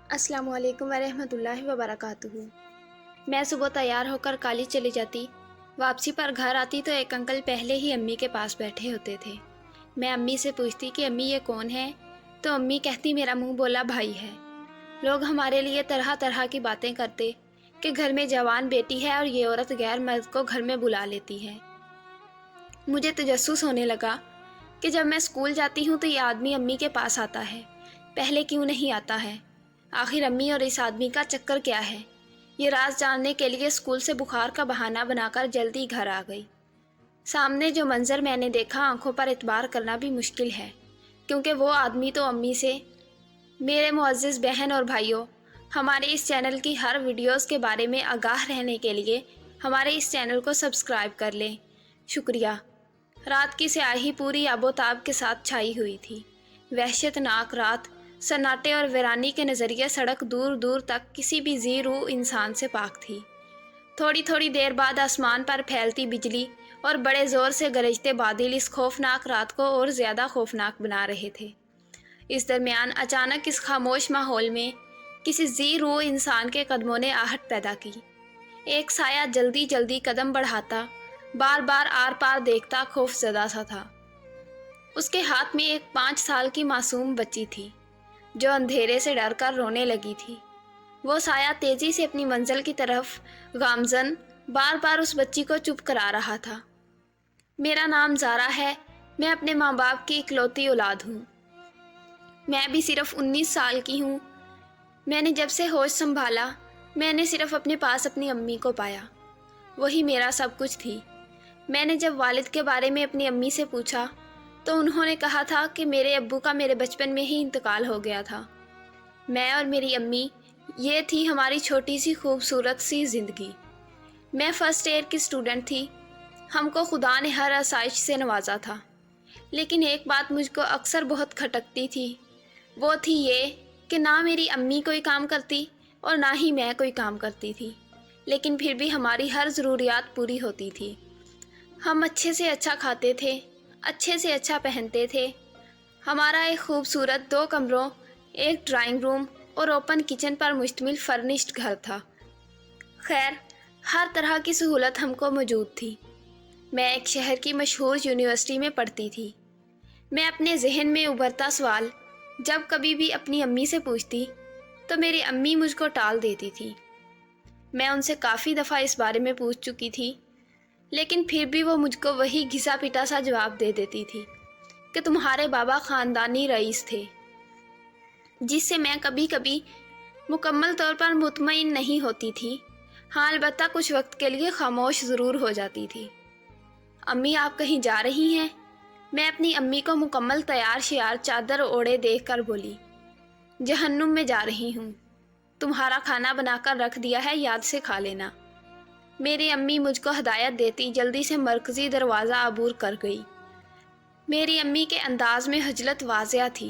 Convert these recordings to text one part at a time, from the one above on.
अस्सलाम वालेकुम वरहमतुल्लाहि वबरकातुहू। मैं सुबह तैयार होकर कॉलेज चली जाती। वापसी पर घर आती तो एक अंकल पहले ही अम्मी के पास बैठे होते थे। मैं अम्मी से पूछती कि अम्मी ये कौन है, तो अम्मी कहती मेरा मुंह बोला भाई है। लोग हमारे लिए तरह तरह की बातें करते कि घर में जवान बेटी है और ये औरत गैर मर्द को घर में बुला लेती है। मुझे तजस्सुस होने लगा कि जब मैं स्कूल जाती हूँ तो ये आदमी अम्मी के पास आता है, पहले क्यों नहीं आता है? आखिर अम्मी और इस आदमी का चक्कर क्या है? ये राज जानने के लिए स्कूल से बुखार का बहाना बनाकर जल्दी घर आ गई। सामने जो मंजर मैंने देखा, आंखों पर एतबार करना भी मुश्किल है, क्योंकि वो आदमी तो अम्मी से। मेरे मुअज़्ज़िज़ बहन और भाइयों, हमारे इस चैनल की हर वीडियोस के बारे में आगाह रहने के लिए हमारे इस चैनल को सब्सक्राइब कर लें। शुक्रिया। रात की स्याही पूरी आबोताब के साथ छाई हुई थी। वहशतनाक रात, सन्नाटे और वीरानी के नज़रिए सड़क दूर दूर तक किसी भी जी रूह इंसान से पाक थी। थोड़ी थोड़ी देर बाद आसमान पर फैलती बिजली और बड़े ज़ोर से गरजते बादल इस खौफनाक रात को और ज़्यादा खौफनाक बना रहे थे। इस दरमियान अचानक इस खामोश माहौल में किसी जी रूह इंसान के कदमों ने आहट पैदा की। एक साया जल्दी जल्दी कदम बढ़ाता, बार बार आर पार देखता, खौफजदा सा था। उसके हाथ में एक 5 साल की मासूम बच्ची थी जो अंधेरे से डरकर रोने लगी थी। वो साया तेजी से अपनी मंजिल की तरफ गामजन बार बार उस बच्ची को चुप करा रहा था। मेरा नाम ज़ारा है, मैं अपने माँ बाप की इकलौती औलाद हूँ। मैं भी सिर्फ 19 साल की हूँ। मैंने जब से होश संभाला, मैंने सिर्फ अपने पास अपनी अम्मी को पाया। वही मेरा सब कुछ थी। मैंने जब वालिद के बारे में अपनी अम्मी से पूछा तो उन्होंने कहा था कि मेरे अब्बू का मेरे बचपन में ही इंतकाल हो गया था। मैं और मेरी अम्मी, ये थी हमारी छोटी सी खूबसूरत सी ज़िंदगी। मैं फ़र्स्ट ईयर की स्टूडेंट थी। हमको खुदा ने हर आसाइश से नवाजा था, लेकिन एक बात मुझको अक्सर बहुत खटकती थी। वो थी ये कि ना मेरी अम्मी कोई काम करती और ना ही मैं कोई काम करती थी, लेकिन फिर भी हमारी हर ज़रूरियात पूरी होती थी। हम अच्छे से अच्छा खाते थे, अच्छे से अच्छा पहनते थे। हमारा एक खूबसूरत 2 कमरों, एक ड्राइंग रूम और ओपन किचन पर मुश्तमिल फर्निश्ड घर था। खैर, हर तरह की सहूलत हमको मौजूद थी। मैं एक शहर की मशहूर यूनिवर्सिटी में पढ़ती थी। मैं अपने जहन में उभरता सवाल जब कभी भी अपनी अम्मी से पूछती तो मेरी अम्मी मुझको टाल देती थी। मैं उनसे काफ़ी दफ़ा इस बारे में पूछ चुकी थी, लेकिन फिर भी वो मुझको वही घिसा पिटा सा जवाब दे देती थी कि तुम्हारे बाबा ख़ानदानी रईस थे, जिससे मैं कभी कभी मुकम्मल तौर पर मुतमईन नहीं होती थी। हाँ, अलबत्ता कुछ वक्त के लिए खामोश ज़रूर हो जाती थी। अम्मी, आप कहीं जा रही हैं? मैं अपनी अम्मी को मुकम्मल तैयार श्यार चादर ओढ़े देख कर बोली, जहन्नुम में जा रही हूँ। तुम्हारा खाना बनाकर रख दिया है, याद से खा लेना। मेरी अम्मी मुझको हदायत देती जल्दी से मरकज़ी दरवाज़ा अबूर कर गई। मेरी अम्मी के अंदाज में हजलत वाज़िया थी।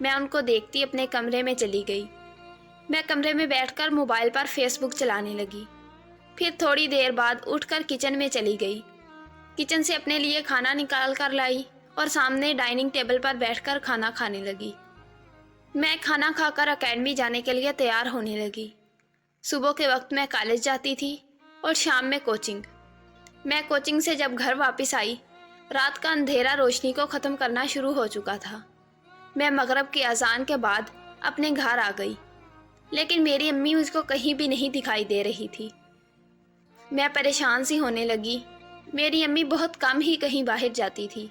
मैं उनको देखती अपने कमरे में चली गई। मैं कमरे में बैठकर मोबाइल पर फेसबुक चलाने लगी। फिर थोड़ी देर बाद उठकर किचन में चली गई। किचन से अपने लिए खाना निकाल कर लाई और सामने डाइनिंग टेबल पर बैठकर खाना खाने लगी। मैं खाना खाकर एकेडमी जाने के लिए तैयार होने लगी। सुबह के वक्त मैं कॉलेज जाती थी और शाम में कोचिंग। मैं कोचिंग से जब घर वापस आई, रात का अंधेरा रोशनी को ख़त्म करना शुरू हो चुका था। मैं मगरिब की अजान के बाद अपने घर आ गई, लेकिन मेरी अम्मी मुझको कहीं भी नहीं दिखाई दे रही थी। मैं परेशान सी होने लगी। मेरी अम्मी बहुत कम ही कहीं बाहर जाती थी।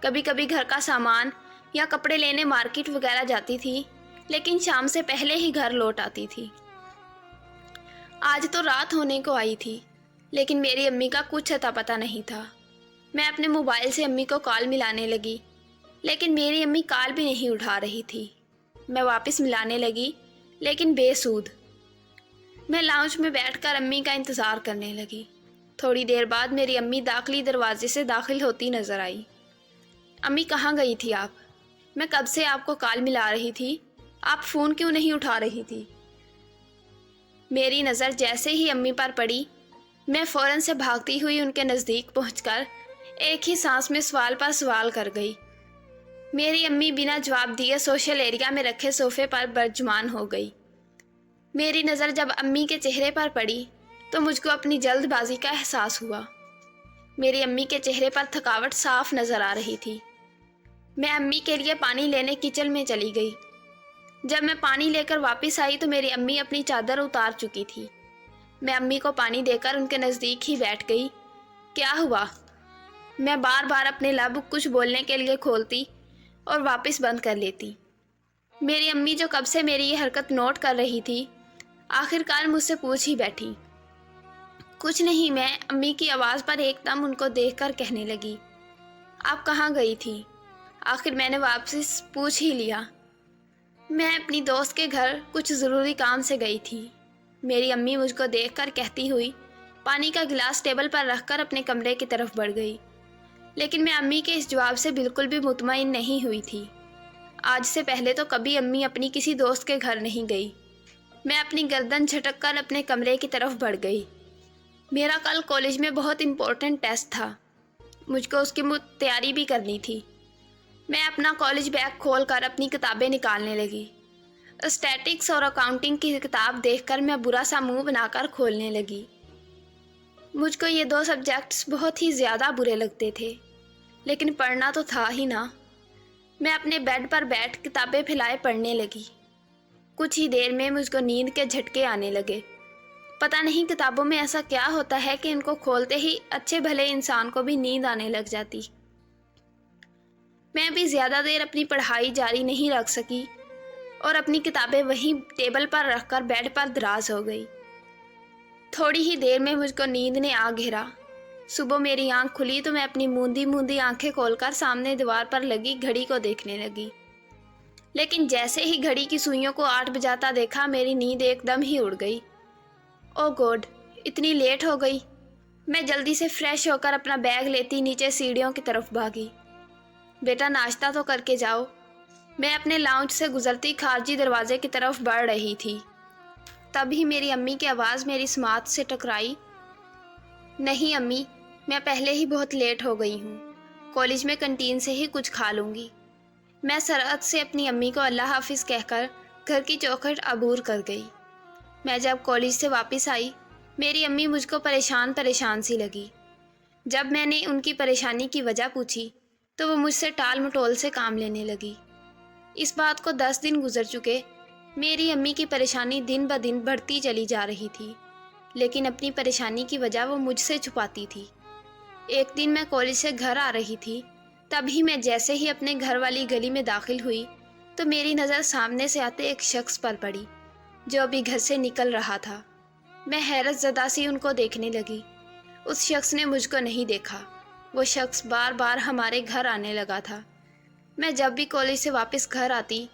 कभी कभी घर का सामान या कपड़े लेने मार्केट वगैरह जाती थी, लेकिन शाम से पहले ही घर लौट आती थी। आज तो रात होने को आई थी, लेकिन मेरी अम्मी का कुछ अता पता नहीं था। मैं अपने मोबाइल से अम्मी को कॉल मिलाने लगी, लेकिन मेरी अम्मी कॉल भी नहीं उठा रही थी। मैं वापस मिलाने लगी, लेकिन बेसूद। मैं लाउंज में बैठकर अम्मी का इंतज़ार करने लगी। थोड़ी देर बाद मेरी अम्मी दाखिली दरवाजे से दाखिल होती नज़र आई। अम्मी, कहाँ गई थी आप? मैं कब से आपको कॉल मिला रही थी, आप फ़ोन क्यों नहीं उठा रही थी? मेरी नज़र जैसे ही अम्मी पर पड़ी, मैं फ़ौरन से भागती हुई उनके नज़दीक पहुंचकर एक ही सांस में सवाल पर सवाल कर गई। मेरी अम्मी बिना जवाब दिए सोशल एरिया में रखे सोफे पर बर्जुमान हो गई। मेरी नज़र जब अम्मी के चेहरे पर पड़ी तो मुझको अपनी जल्दबाजी का एहसास हुआ। मेरी अम्मी के चेहरे पर थकावट साफ नज़र आ रही थी। मैं अम्मी के लिए पानी लेने किचन में चली गई। जब मैं पानी लेकर वापस आई तो मेरी अम्मी अपनी चादर उतार चुकी थी। मैं अम्मी को पानी देकर उनके नज़दीक ही बैठ गई। क्या हुआ? मैं बार बार अपने लब कुछ बोलने के लिए खोलती और वापस बंद कर लेती। मेरी अम्मी जो कब से मेरी ये हरकत नोट कर रही थी, आखिरकार मुझसे पूछ ही बैठी। कुछ नहीं, मैं अम्मी की आवाज़ पर एकदम उनको देखकर कहने लगी, आप कहाँ गई थी? आखिर मैंने वापस पूछ ही लिया। मैं अपनी दोस्त के घर कुछ ज़रूरी काम से गई थी। मेरी अम्मी मुझको देखकर कहती हुई पानी का गिलास टेबल पर रखकर अपने कमरे की तरफ बढ़ गई। लेकिन मैं अम्मी के इस जवाब से बिल्कुल भी मुतमईन नहीं हुई थी। आज से पहले तो कभी अम्मी अपनी किसी दोस्त के घर नहीं गई। मैं अपनी गर्दन झटक कर अपने कमरे की तरफ बढ़ गई। मेरा कल कॉलेज में बहुत इम्पोर्टेंट टेस्ट था। मुझको उसकी तैयारी भी करनी थी। मैं अपना कॉलेज बैग खोलकर अपनी किताबें निकालने लगी। स्टैटिक्स और अकाउंटिंग की किताब देखकर मैं बुरा सा मुंह बनाकर खोलने लगी। मुझको ये दो सब्जेक्ट्स बहुत ही ज़्यादा बुरे लगते थे, लेकिन पढ़ना तो था ही ना। मैं अपने बेड पर बैठ किताबें फैलाए पढ़ने लगी। कुछ ही देर में मुझको नींद के झटके आने लगे। पता नहीं किताबों में ऐसा क्या होता है कि इनको खोलते ही अच्छे भले इंसान को भी नींद आने लग जाती। मैं भी ज़्यादा देर अपनी पढ़ाई जारी नहीं रख सकी और अपनी किताबें वहीं टेबल पर रखकर बेड पर दराज हो गई। थोड़ी ही देर में मुझको नींद ने आ घेरा। सुबह मेरी आंख खुली तो मैं अपनी मूंदी मूंदी आंखें खोलकर सामने दीवार पर लगी घड़ी को देखने लगी। लेकिन जैसे ही घड़ी की सुइयों को 8 बजाता देखा, मेरी नींद एकदम ही उड़ गई। ओ गॉड, इतनी लेट हो गई। मैं जल्दी से फ्रेश होकर अपना बैग लेती नीचे सीढ़ियों की तरफ भागी। बेटा, नाश्ता तो करके जाओ। मैं अपने लाउंज से गुजरती खारजी दरवाजे की तरफ बढ़ रही थी। तभी मेरी अम्मी की आवाज़ मेरी समात से टकराई। नहीं अम्मी, मैं पहले ही बहुत लेट हो गई हूँ। कॉलेज में कैंटीन से ही कुछ खा लूँगी। मैं सरअत से अपनी अम्मी को अल्लाह हाफिज़ कहकर घर की चौखट अबूर कर गई। मैं जब कॉलेज से वापस आई, मेरी अम्मी मुझको परेशान परेशान सी लगी। जब मैंने उनकी परेशानी की वजह पूछी तो वो मुझसे टाल मटोल से काम लेने लगी। इस बात को 10 दिन गुजर चुके। मेरी अम्मी की परेशानी दिन ब दिन बढ़ती चली जा रही थी, लेकिन अपनी परेशानी की वजह वो मुझसे छुपाती थी। एक दिन मैं कॉलेज से घर आ रही थी। तभी मैं जैसे ही अपने घर वाली गली में दाखिल हुई तो मेरी नज़र सामने से आते एक शख्स पर पड़ी जो अभी घर से निकल रहा था। मैं हैरत ज़दा सी उनको देखने लगी। उस शख्स ने मुझको नहीं देखा। वो शख्स बार बार हमारे घर आने लगा था। मैं जब भी कॉलेज से वापस घर आती,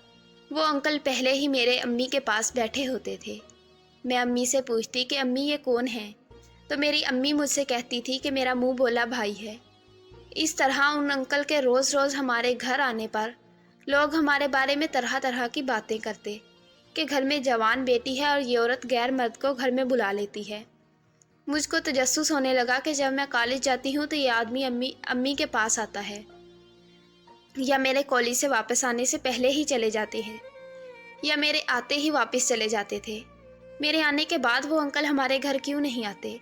वो अंकल पहले ही मेरे अम्मी के पास बैठे होते थे। मैं अम्मी से पूछती कि अम्मी ये कौन है, तो मेरी अम्मी मुझसे कहती थी कि मेरा मुंह बोला भाई है। इस तरह उन अंकल के रोज़ रोज़ हमारे घर आने पर लोग हमारे बारे में तरह तरह की बातें करते कि घर में जवान बेटी है और ये औरत गैर मर्द को घर में बुला लेती है। मुझको तजस्सुस होने लगा कि जब मैं कॉलेज जाती हूँ तो ये आदमी अम्मी के पास आता है या मेरे कॉलेज से वापस आने से पहले ही चले जाते हैं या मेरे आते ही वापस चले जाते थे। मेरे आने के बाद वो अंकल हमारे घर क्यों नहीं आते?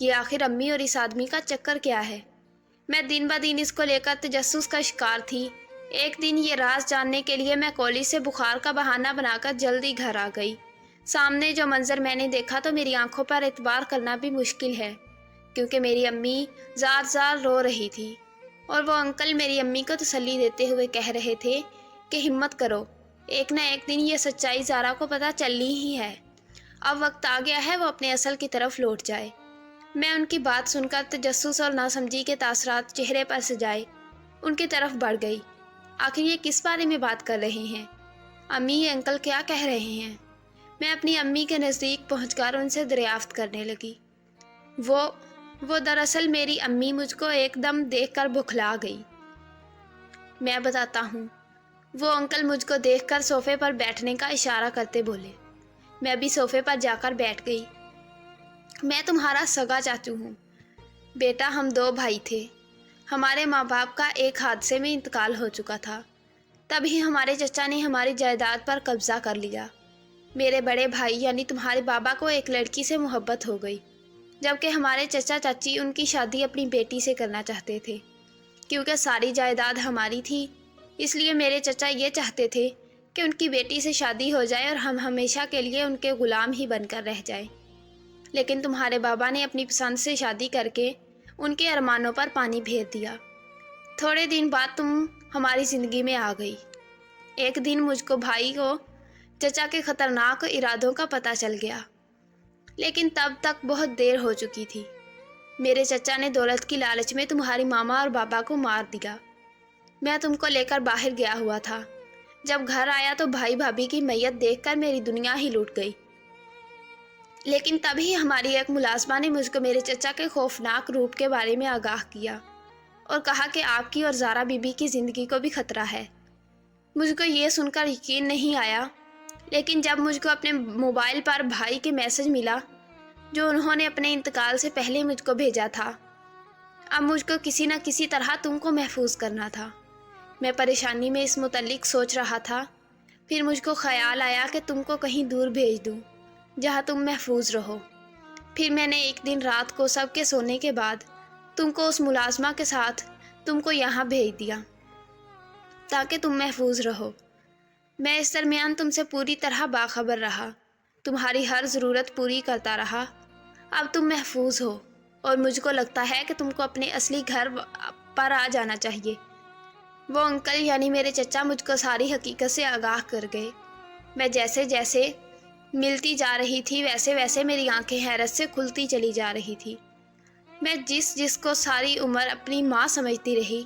ये आखिर अम्मी और इस आदमी का चक्कर क्या है? मैं दिन ब दिन इसको लेकर तजस्सुस का शिकार थी। एक दिन ये राज जानने के लिए मैं कॉलेज से बुखार का बहाना बनाकर जल्दी घर आ गई। सामने जो मंजर मैंने देखा तो मेरी आंखों पर एतबार करना भी मुश्किल है, क्योंकि मेरी अम्मी जार जार रो रही थी और वो अंकल मेरी अम्मी को तसल्ली देते हुए कह रहे थे कि हिम्मत करो, एक ना एक दिन ये सच्चाई ज़ारा को पता चलनी ही है। अब वक्त आ गया है वो अपने असल की तरफ लौट जाए। मैं उनकी बात सुनकर तजस्सुस और नासमझी के तासरात चेहरे पर सजाए उनकी तरफ बढ़ गई। आखिर ये किस बारे में बात कर रहे हैं? अम्मी, ये अंकल क्या कह रहे हैं? मैं अपनी अम्मी के नज़दीक पहुंचकर उनसे दरियाफ्त करने लगी। वो दरअसल मेरी अम्मी मुझको एकदम देखकर बुखला गई। मैं बताता हूँ। वो अंकल मुझको देखकर सोफे पर बैठने का इशारा करते बोले। मैं भी सोफे पर जाकर बैठ गई। मैं तुम्हारा सगा चाचू हूँ बेटा। हम 2 भाई थे। हमारे माँ बाप का एक हादसे में इंतकाल हो चुका था। तभी हमारे चचा ने हमारी जायदाद पर कब्जा कर लिया। मेरे बड़े भाई यानी तुम्हारे बाबा को एक लड़की से मोहब्बत हो गई, जबकि हमारे चचा चाची उनकी शादी अपनी बेटी से करना चाहते थे। क्योंकि सारी जायदाद हमारी थी, इसलिए मेरे चचा ये चाहते थे कि उनकी बेटी से शादी हो जाए और हम हमेशा के लिए उनके ग़ुलाम ही बनकर रह जाएं। लेकिन तुम्हारे बाबा ने अपनी पसंद से शादी करके उनके अरमानों पर पानी फेर दिया। थोड़े दिन बाद तुम हमारी ज़िंदगी में आ गई। एक दिन मुझको भाई को चचा के ख़तरनाक इरादों का पता चल गया, लेकिन तब तक बहुत देर हो चुकी थी। मेरे चचा ने दौलत की लालच में तुम्हारी मामा और बाबा को मार दिया। मैं तुमको लेकर बाहर गया हुआ था। जब घर आया तो भाई भाभी की मैयत देखकर मेरी दुनिया ही लूट गई। लेकिन तभी हमारी एक मुलाजमा ने मुझको मेरे चचा के खौफनाक रूप के बारे में आगाह किया और कहा कि आपकी और ज़ारा बीबी की ज़िंदगी को भी खतरा है। मुझको ये सुनकर यकीन नहीं आया, लेकिन जब मुझको अपने मोबाइल पर भाई के मैसेज मिला जो उन्होंने अपने इंतकाल से पहले मुझको भेजा था, अब मुझको किसी न किसी तरह तुमको महफूज करना था। मैं परेशानी में इस मुतल्लिक सोच रहा था, फिर मुझको ख़याल आया कि तुमको कहीं दूर भेज दूं जहां तुम महफूज रहो। फिर मैंने एक दिन रात को सबके सोने के बाद तुमको उस मुलाजमा के साथ तुमको यहाँ भेज दिया ताकि तुम महफूज रहो। मैं इस दरमियान तुमसे पूरी तरह बाखबर रहा, तुम्हारी हर ज़रूरत पूरी करता रहा। अब तुम महफूज हो और मुझको लगता है कि तुमको अपने असली घर पर आ जाना चाहिए। वो अंकल यानी मेरे चचा मुझको सारी हकीकत से आगाह कर गए। मैं जैसे जैसे मिलती जा रही थी वैसे वैसे मेरी आंखें हैरत से खुलती चली जा रही थी। मैं जिसको सारी उम्र अपनी माँ समझती रही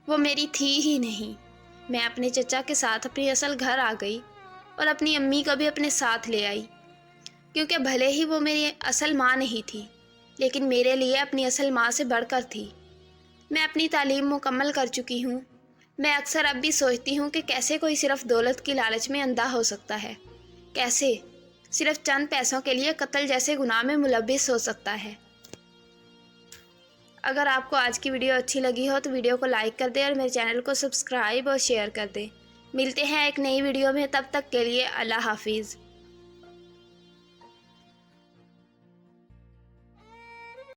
वो मेरी थी ही नहीं। मैं अपने चचा के साथ अपनी असल घर आ गई और अपनी अम्मी को भी अपने साथ ले आई, क्योंकि भले ही वो मेरी असल माँ नहीं थी, लेकिन मेरे लिए अपनी असल माँ से बढ़कर थी। मैं अपनी तालीम मुकम्मल कर चुकी हूँ। मैं अक्सर अब भी सोचती हूँ कि कैसे कोई सिर्फ दौलत की लालच में अंधा हो सकता है, कैसे सिर्फ चंद पैसों के लिए कत्ल जैसे गुनाह में मुलव्विस हो सकता है। अगर आपको आज की वीडियो अच्छी लगी हो तो वीडियो को लाइक कर दें और मेरे चैनल को सब्सक्राइब और शेयर कर दें। मिलते हैं एक नई वीडियो में, तब तक के लिए अल्लाह हाफिज़।